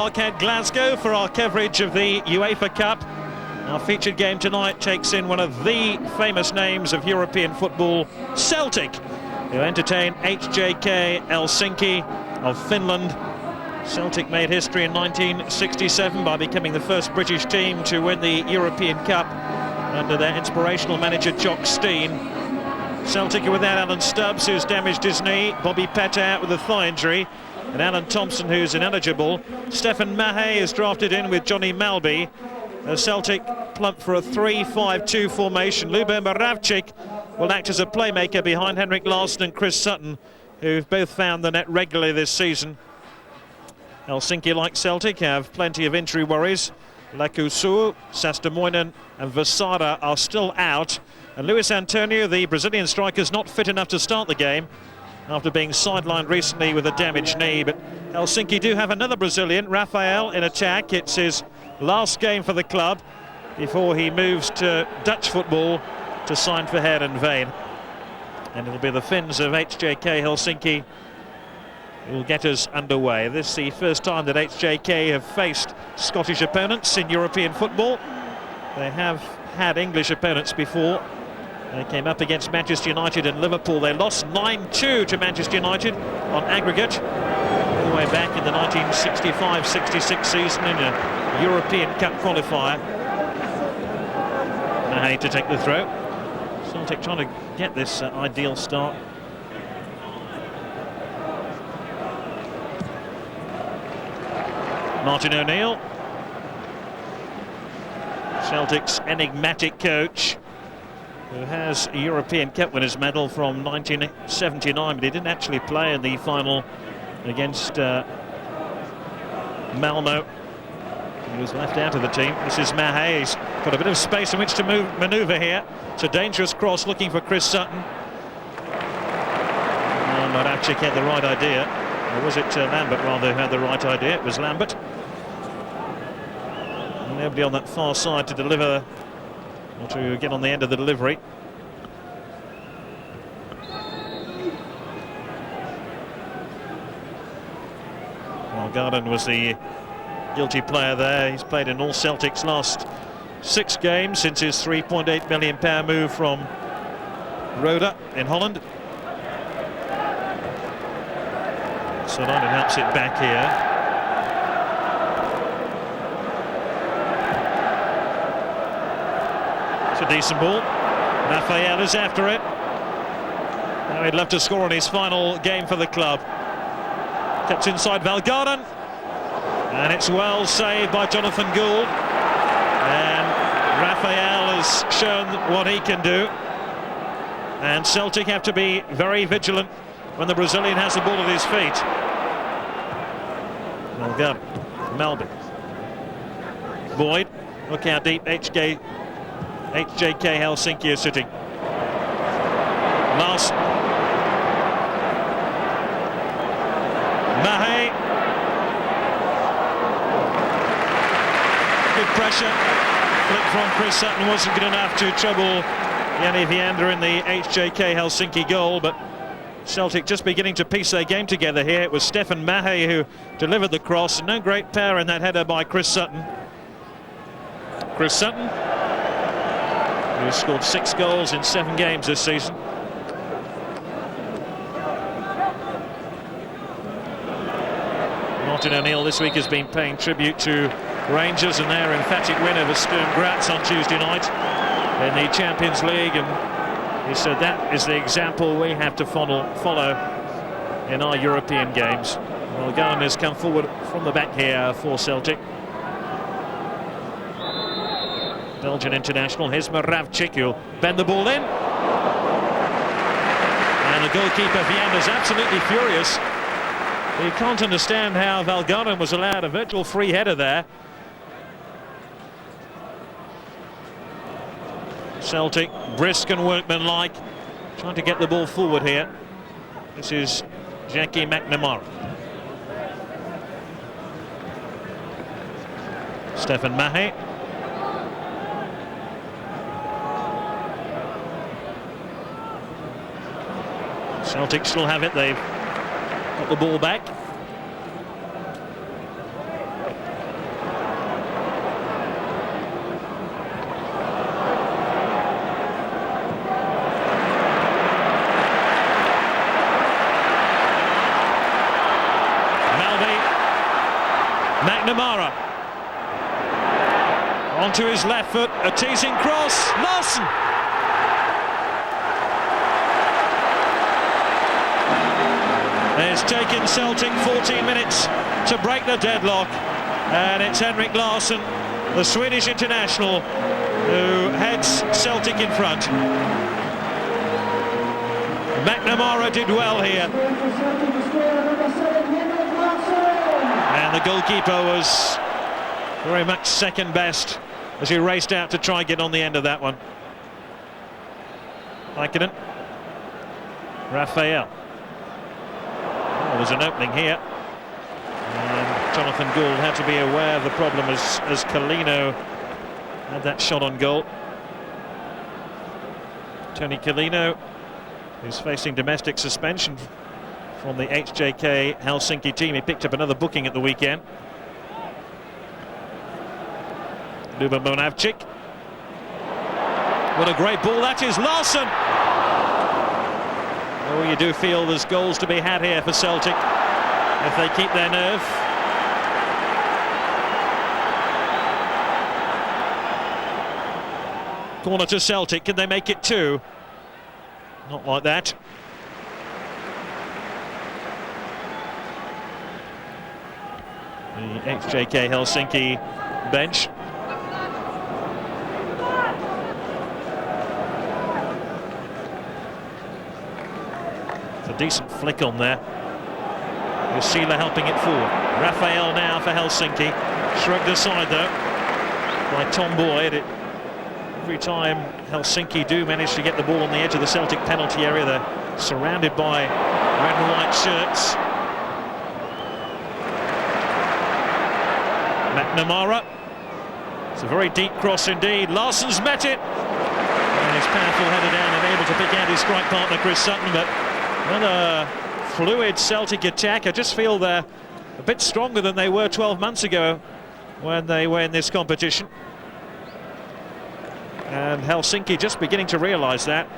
Parkhead, Glasgow, for our coverage of the UEFA Cup. Our featured game tonight takes in one of the famous names of European football, Celtic, who entertain HJK Helsinki of Finland. Celtic made history in 1967 by becoming the first British team to win the European Cup under their inspirational manager Jock Stein. Celtic are without Alan Stubbs, who's damaged his knee, Bobby Pett out with a thigh injury, and Alan Thompson, who's ineligible. Stefan Mahe is drafted in with Johnny Malby. Celtic plump for a 3-5-2 formation. Lubomir Moravcik will act as a playmaker behind Henrik Larsson and Chris Sutton, who've both found the net regularly this season. Helsinki, like Celtic, have plenty of injury worries. Lakusu, Sastamoinen and Vasara are still out, and Luis Antonio, the Brazilian striker, is not fit enough to start the game after being sidelined recently with a damaged knee. But Helsinki do have another Brazilian, Rafael, in attack. It's his last game for the club before he moves to Dutch football to sign for Heerenveen. And it'll be the Finns of HJK Helsinki who will get us underway. This is the first time that HJK have faced Scottish opponents in European football. They have had English opponents before. They came up against Manchester United and Liverpool. They lost 9-2 to Manchester United on aggregate all the way back in the 1965-66 season in a European Cup qualifier. Mahe to take the throw. Celtic trying to get this ideal start. Martin O'Neill, Celtic's enigmatic coach, who has a European Cup winners medal from 1979, but he didn't actually play in the final against Malmo. He was left out of the team. This is Mahe. He's got a bit of space in which to manoeuvre here. It's a dangerous cross looking for Chris Sutton. Moravcik had the right idea. Or was it Lambert rather who had the right idea? It was Lambert. And nobody on that far side to deliver, or to get on the end of the delivery. Well, Garden was the guilty player there. He's played in all Celtic's last 6 games since his £3.8 million move from Roda in Holland. Solange helps it back here. It's a decent ball. Rafael is after it. Now he'd love to score on his final game for the club. Kept inside Valgaeren. And it's well saved by Jonathan Gould. And Rafael has shown what he can do. And Celtic have to be very vigilant when the Brazilian has the ball at his feet. Valgaeren, Melbourne. Boyd, look how deep HJK Helsinki is sitting. Last. Mahe. Good pressure. Flick from Chris Sutton wasn't good enough to trouble Yanni Viander in the HJK Helsinki goal, but Celtic just beginning to piece their game together here. It was Stefan Mahe who delivered the cross. No great power in that header by Chris Sutton. Chris Sutton, who scored 6 goals in 7 games this season. Martin O'Neill this week has been paying tribute to Rangers and their emphatic win over Sturm Graz on Tuesday night in the Champions League, and he said that is the example we have to follow in our European games. Well, Garden has come forward from the back here for Celtic. Belgian international, here's Moravcik, who'll bend the ball in. And the goalkeeper, Viander's absolutely furious. He can't understand how Valgaeren was allowed a virtual free header there. Celtic, brisk and workmanlike, trying to get the ball forward here. This is Jackie McNamara. Stefan Mahe. Celtic still have it. They've got the ball back. McNamara. Onto his left foot, a teasing cross, Larsson! It's taken Celtic 14 minutes to break the deadlock, and it's Henrik Larsson, the Swedish international, who heads Celtic in front. McNamara did well here. And the goalkeeper was very much second best as he raced out to try and get on the end of that one. Aikkonen. Raphael. Oh, there's an opening here. And Jonathan Gould had to be aware of the problem as Kalino had that shot on goal. Tony Kalino, who's facing domestic suspension from the HJK Helsinki team. He picked up another booking at the weekend. Luba Monavchik. What a great ball that is, Larsson! Oh, you do feel there's goals to be had here for Celtic if they keep their nerve. Corner to Celtic, can they make it two? Not like that. The HJK Helsinki bench. It's a decent flick on there. Sheila helping it forward. Raphael now for Helsinki. Shrugged aside though by Tom Boyd. Every time Helsinki do manage to get the ball on the edge of the Celtic penalty area, they're surrounded by red and white shirts. McNamara. It's a very deep cross indeed. Larsson's met it. And his powerful header down and able to pick out his strike partner Chris Sutton, but another fluid Celtic attack. I just feel they're a bit stronger than they were 12 months ago when they were in this competition. And Helsinki just beginning to realise that.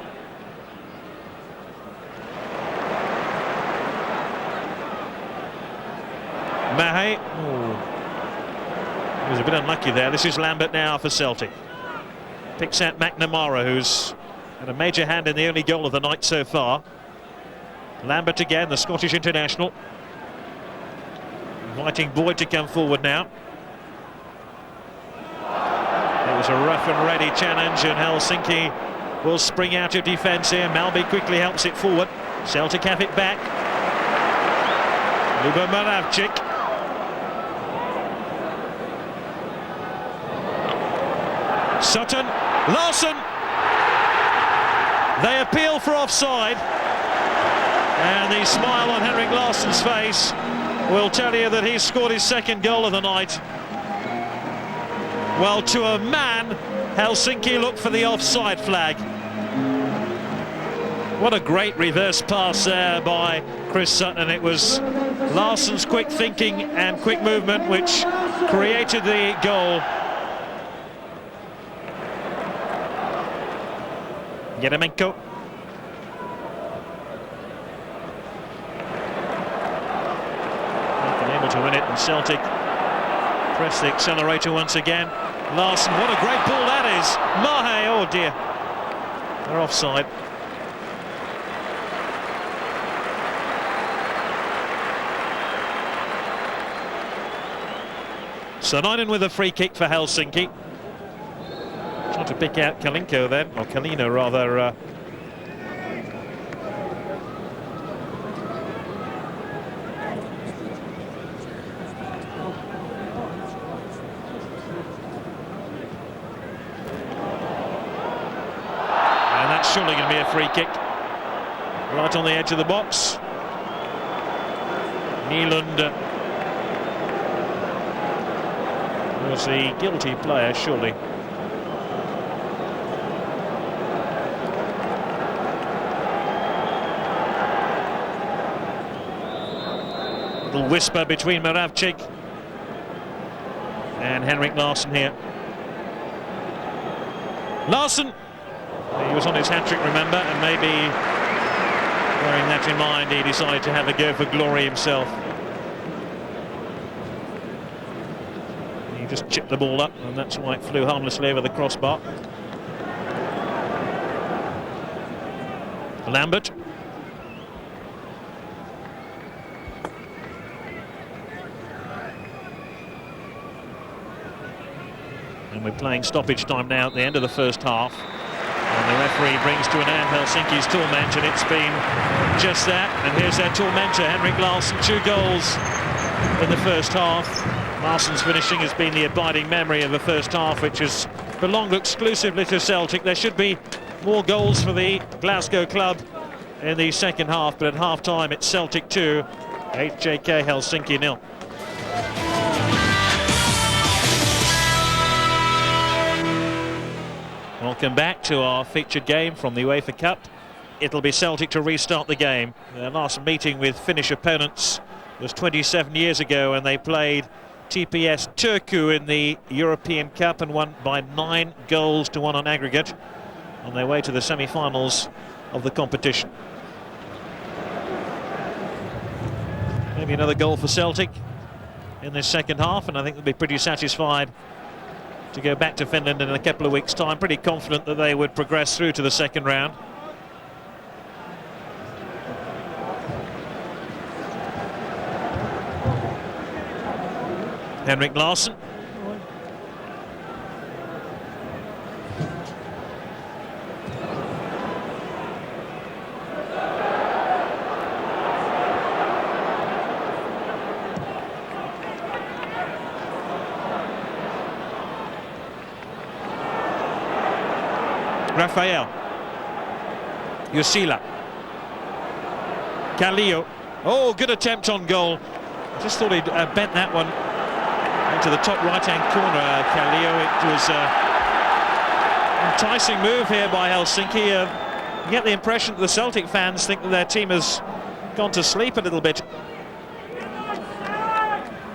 Mahe. He was a bit unlucky there. This is Lambert now for Celtic. Picks out McNamara, who's had a major hand in the only goal of the night so far. Lambert again, the Scottish international. Inviting Boyd to come forward now. It was a rough and ready challenge, and Helsinki will spring out of defence here. Malby quickly helps it forward. Celtic have it back. Luba Monavchik. Sutton. Larsson. They appeal for offside. And the smile on Henrik Larsson's face will tell you that he's scored his second goal of the night. Well, to a man, Helsinki look for the offside flag. What a great reverse pass there by Chris Sutton. It was Larsson's quick thinking and quick movement which created the goal. Yeremenko. Able to win it, and Celtic press the accelerator once again. Larsson, what a great ball that is. Mahe, oh dear. They're offside. Sanainen with a free kick for Helsinki. Trying to pick out Kalinko then, or Kalino rather. Surely going to be a free kick. Right on the edge of the box. Nyland was the guilty player, surely. Little whisper between Monavchik and Henrik Larsson here. Larsson. He was on his hat-trick, remember, and maybe bearing that in mind, he decided to have a go for glory himself. just chipped the ball up, and that's why it flew harmlessly over the crossbar. Lambert. And we're playing stoppage time now at the end of the first half. And the referee brings to an end Helsinki's torment, and it's been just that. And here's their tormentor, Henrik Larsson, 2 goals in the first half. Larsson's finishing has been the abiding memory of the first half, which has belonged exclusively to Celtic. There should be more goals for the Glasgow club in the second half, but at half-time it's Celtic 2, HJK Helsinki 0. Welcome back to our featured game from the UEFA Cup. It'll be Celtic to restart the game. Their last meeting with Finnish opponents was 27 years ago, and they played TPS Turku in the European Cup and won by 9 goals to 1 on aggregate on their way to the semi-finals of the competition. Maybe another goal for Celtic in this second half, and I think they'll be pretty satisfied to go back to Finland in a couple of weeks' time. Pretty confident that they would progress through to the second round. Henrik Larsson. Rafael. Jusila. Kallio. Oh, good attempt on goal. I just thought he'd bent that one into the top right-hand corner, Kallio. It was an enticing move here by Helsinki. You get the impression that the Celtic fans think that their team has gone to sleep a little bit.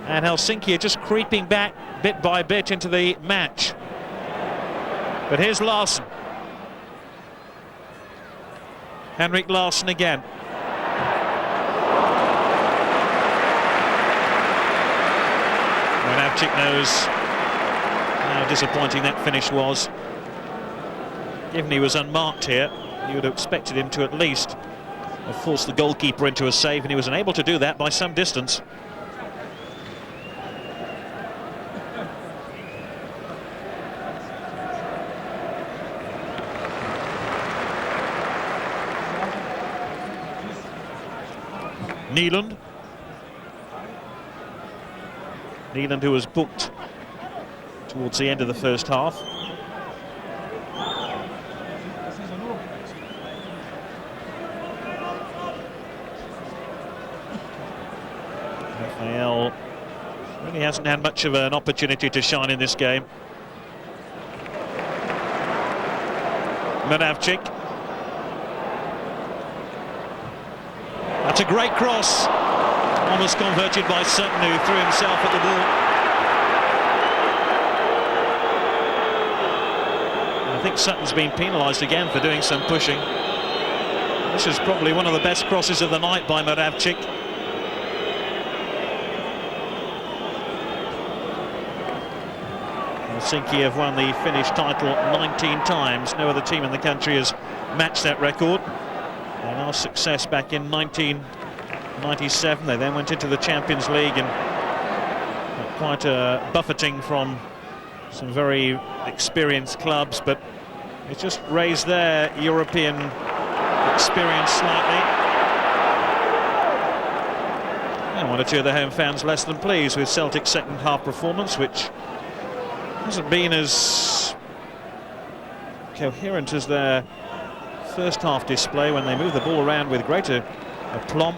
And Helsinki are just creeping back bit by bit into the match. But here's Larsson. Henrik Larsson again. Monavchik knows how disappointing that finish was. Given he was unmarked here, you would have expected him to at least have forced the goalkeeper into a save, and he was unable to do that by some distance. Nyland. Nyland, who was booked towards the end of the first half. Rafael really hasn't had much of an opportunity to shine in this game. Monavchik. That's a great cross, almost converted by Sutton, who threw himself at the ball. I think Sutton's been penalised again for doing some pushing. This is probably one of the best crosses of the night by Monavchik. Helsinki have won the Finnish title 19 times. No other team in the country has matched that record. Their last success back in 1997. They then went into the Champions League and got quite a buffeting from some very experienced clubs, but it just raised their European experience slightly. And one or two of the home fans less than pleased with Celtic's second half performance, which hasn't been as coherent as their first half display when they move the ball around with greater aplomb.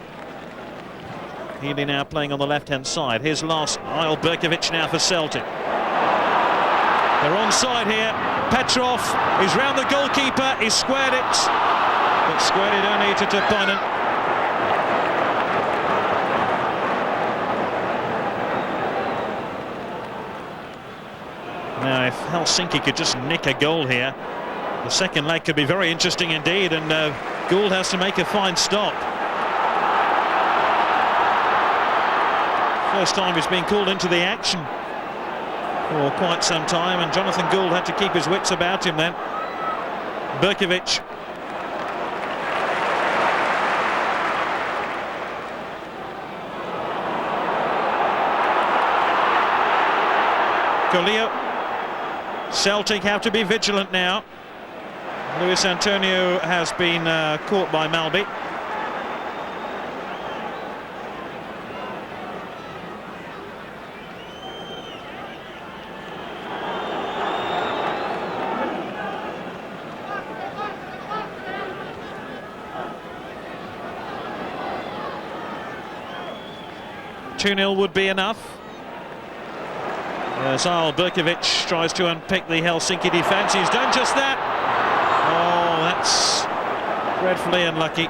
Healy now playing on the left-hand side. Here's Larsson. Isle Berkovic now for Celtic. They're onside here. Petrov is round the goalkeeper. He's squared it, but squared it only to Toponen. Now, if Helsinki could just nick a goal here, the second leg could be very interesting indeed, and Gould has to make a fine stop. First time he's been called into the action for quite some time, and Jonathan Gould had to keep his wits about him then. Berkovic. Colillo. Celtic have to be vigilant now. Luis Antonio has been caught by Malby. Two-0 would be enough. Zyle Berkovic tries to unpick the Helsinki defence. He's done just that. Oh, that's dreadfully unlucky.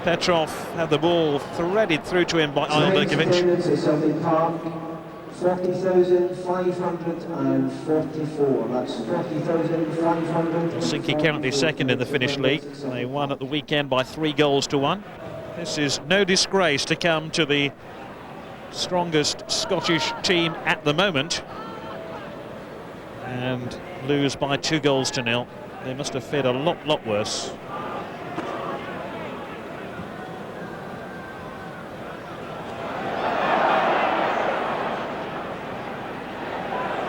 Petrov had the ball threaded through to him by Zyle Berkovic. 40,544. That's 40,500. Helsinki currently second in the Finnish league. They won at the weekend by 3-1. This is no disgrace to come to the strongest Scottish team at the moment and lose by 2-0. They must have fared a lot worse.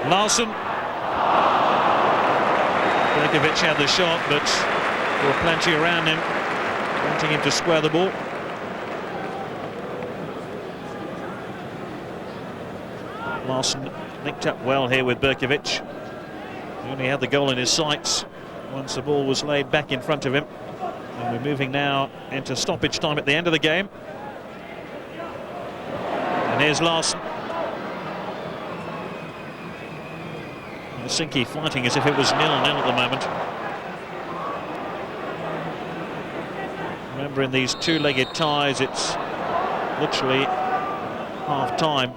Larsson. Berkovic had the shot, but there were plenty around him wanting him to square the ball. Larsson linked up well here with Berkovic. He only had the goal in his sights once the ball was laid back in front of him. And we're moving now into stoppage time at the end of the game. And here's Larsson. Helsinki fighting as if it was 0-0 at the moment. Remember, in these two-legged ties, it's literally half-time.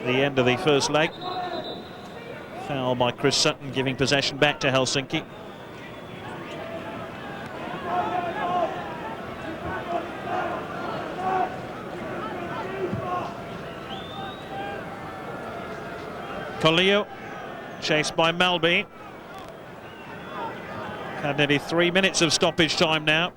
The end of the first leg. Foul by Chris Sutton, giving possession back to Helsinki. Colillo, chased by Malby. Had nearly 3 minutes of stoppage time now.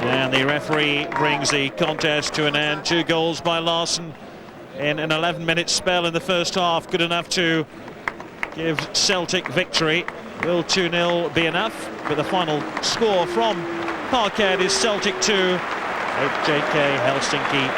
And the referee brings the contest to an end. 2 goals by Larsson in an 11-minute spell in the first half. Good enough to give Celtic victory. Will 2-0 be enough? But the final score from Parkhead is Celtic 2, HJK Helsinki